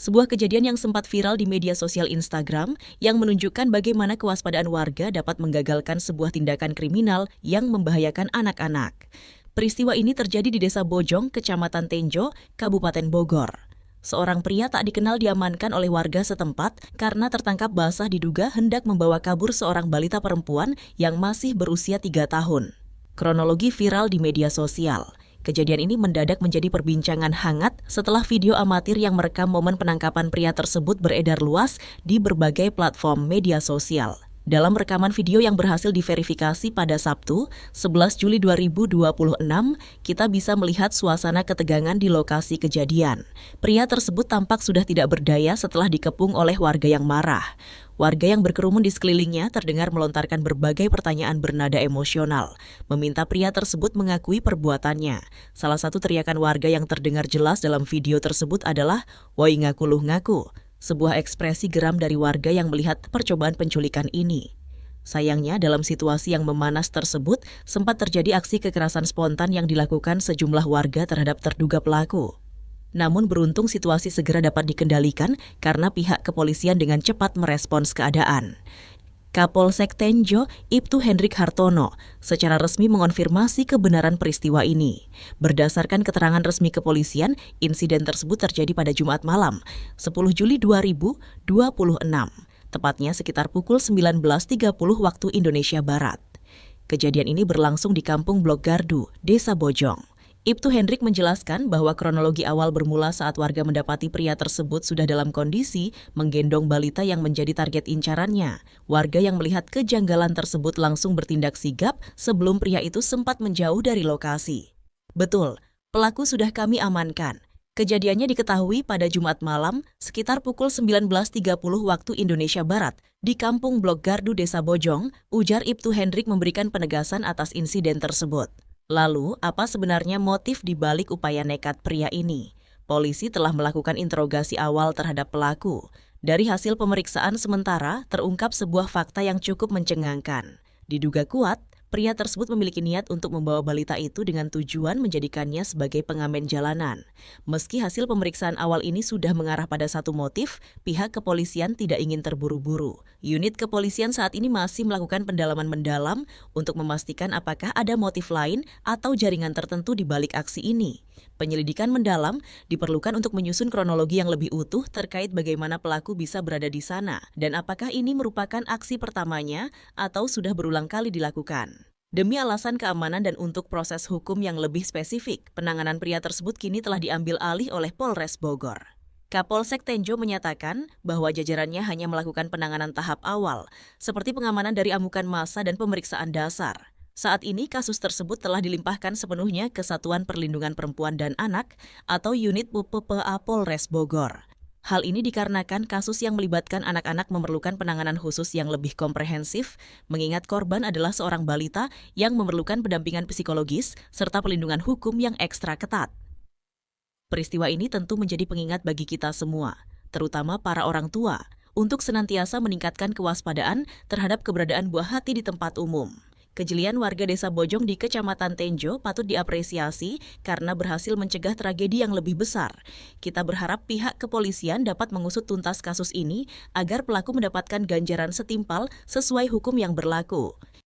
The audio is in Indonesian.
Sebuah kejadian yang sempat viral di media sosial Instagram yang menunjukkan bagaimana kewaspadaan warga dapat menggagalkan sebuah tindakan kriminal yang membahayakan anak-anak. Peristiwa ini terjadi di Desa Bojong, Kecamatan Tenjo, Kabupaten Bogor. Seorang pria tak dikenal diamankan oleh warga setempat karena tertangkap basah diduga hendak membawa kabur seorang balita perempuan yang masih berusia 3 tahun. Kronologi viral di media sosial. Kejadian ini mendadak menjadi perbincangan hangat setelah video amatir yang merekam momen penangkapan pria tersebut beredar luas di berbagai platform media sosial. Dalam rekaman video yang berhasil diverifikasi pada Sabtu, 11 Juli 2026, kita bisa melihat suasana ketegangan di lokasi kejadian. Pria tersebut tampak sudah tidak berdaya setelah dikepung oleh warga yang marah. Warga yang berkerumun di sekelilingnya terdengar melontarkan berbagai pertanyaan bernada emosional, meminta pria tersebut mengakui perbuatannya. Salah satu teriakan warga yang terdengar jelas dalam video tersebut adalah, "Woi ngaku luh ngaku," sebuah ekspresi geram dari warga yang melihat percobaan penculikan ini. Sayangnya, dalam situasi yang memanas tersebut, sempat terjadi aksi kekerasan spontan yang dilakukan sejumlah warga terhadap terduga pelaku. Namun beruntung situasi segera dapat dikendalikan karena pihak kepolisian dengan cepat merespons keadaan. Kapolsek Tenjo, Ibtu Hendrik Hartono, secara resmi mengonfirmasi kebenaran peristiwa ini. Berdasarkan keterangan resmi kepolisian, insiden tersebut terjadi pada Jumat malam, 10 Juli 2026, tepatnya sekitar pukul 19.30 waktu Indonesia Barat. Kejadian ini berlangsung di Kampung Blok Gardu, Desa Bojong. Ibtu Hendrik menjelaskan bahwa kronologi awal bermula saat warga mendapati pria tersebut sudah dalam kondisi menggendong balita yang menjadi target incarannya. Warga yang melihat kejanggalan tersebut langsung bertindak sigap sebelum pria itu sempat menjauh dari lokasi. Betul, pelaku sudah kami amankan. Kejadiannya diketahui pada Jumat malam sekitar pukul 19.30 waktu Indonesia Barat di Kampung Blok Gardu Desa Bojong, ujar Ibtu Hendrik memberikan penegasan atas insiden tersebut. Lalu, apa sebenarnya motif di balik upaya nekat pria ini? Polisi telah melakukan interogasi awal terhadap pelaku. Dari hasil pemeriksaan sementara, terungkap sebuah fakta yang cukup mencengangkan. Diduga kuat, pria tersebut memiliki niat untuk membawa balita itu dengan tujuan menjadikannya sebagai pengamen jalanan. Meski hasil pemeriksaan awal ini sudah mengarah pada satu motif, pihak kepolisian tidak ingin terburu-buru. Unit kepolisian saat ini masih melakukan pendalaman mendalam untuk memastikan apakah ada motif lain atau jaringan tertentu di balik aksi ini. Penyelidikan mendalam diperlukan untuk menyusun kronologi yang lebih utuh terkait bagaimana pelaku bisa berada di sana dan apakah ini merupakan aksi pertamanya atau sudah berulang kali dilakukan. Demi alasan keamanan dan untuk proses hukum yang lebih spesifik, penanganan pria tersebut kini telah diambil alih oleh Polres Bogor. Kapolsek Tenjo menyatakan bahwa jajarannya hanya melakukan penanganan tahap awal, seperti pengamanan dari amukan massa dan pemeriksaan dasar. Saat ini kasus tersebut telah dilimpahkan sepenuhnya ke Satuan Perlindungan Perempuan dan Anak atau Unit PPPA Polres Bogor. Hal ini dikarenakan kasus yang melibatkan anak-anak memerlukan penanganan khusus yang lebih komprehensif, mengingat korban adalah seorang balita yang memerlukan pendampingan psikologis serta pelindungan hukum yang ekstra ketat. Peristiwa ini tentu menjadi pengingat bagi kita semua, terutama para orang tua, untuk senantiasa meningkatkan kewaspadaan terhadap keberadaan buah hati di tempat umum. Kejelian warga Desa Bojong di Kecamatan Tenjo patut diapresiasi karena berhasil mencegah tragedi yang lebih besar. Kita berharap pihak kepolisian dapat mengusut tuntas kasus ini agar pelaku mendapatkan ganjaran setimpal sesuai hukum yang berlaku.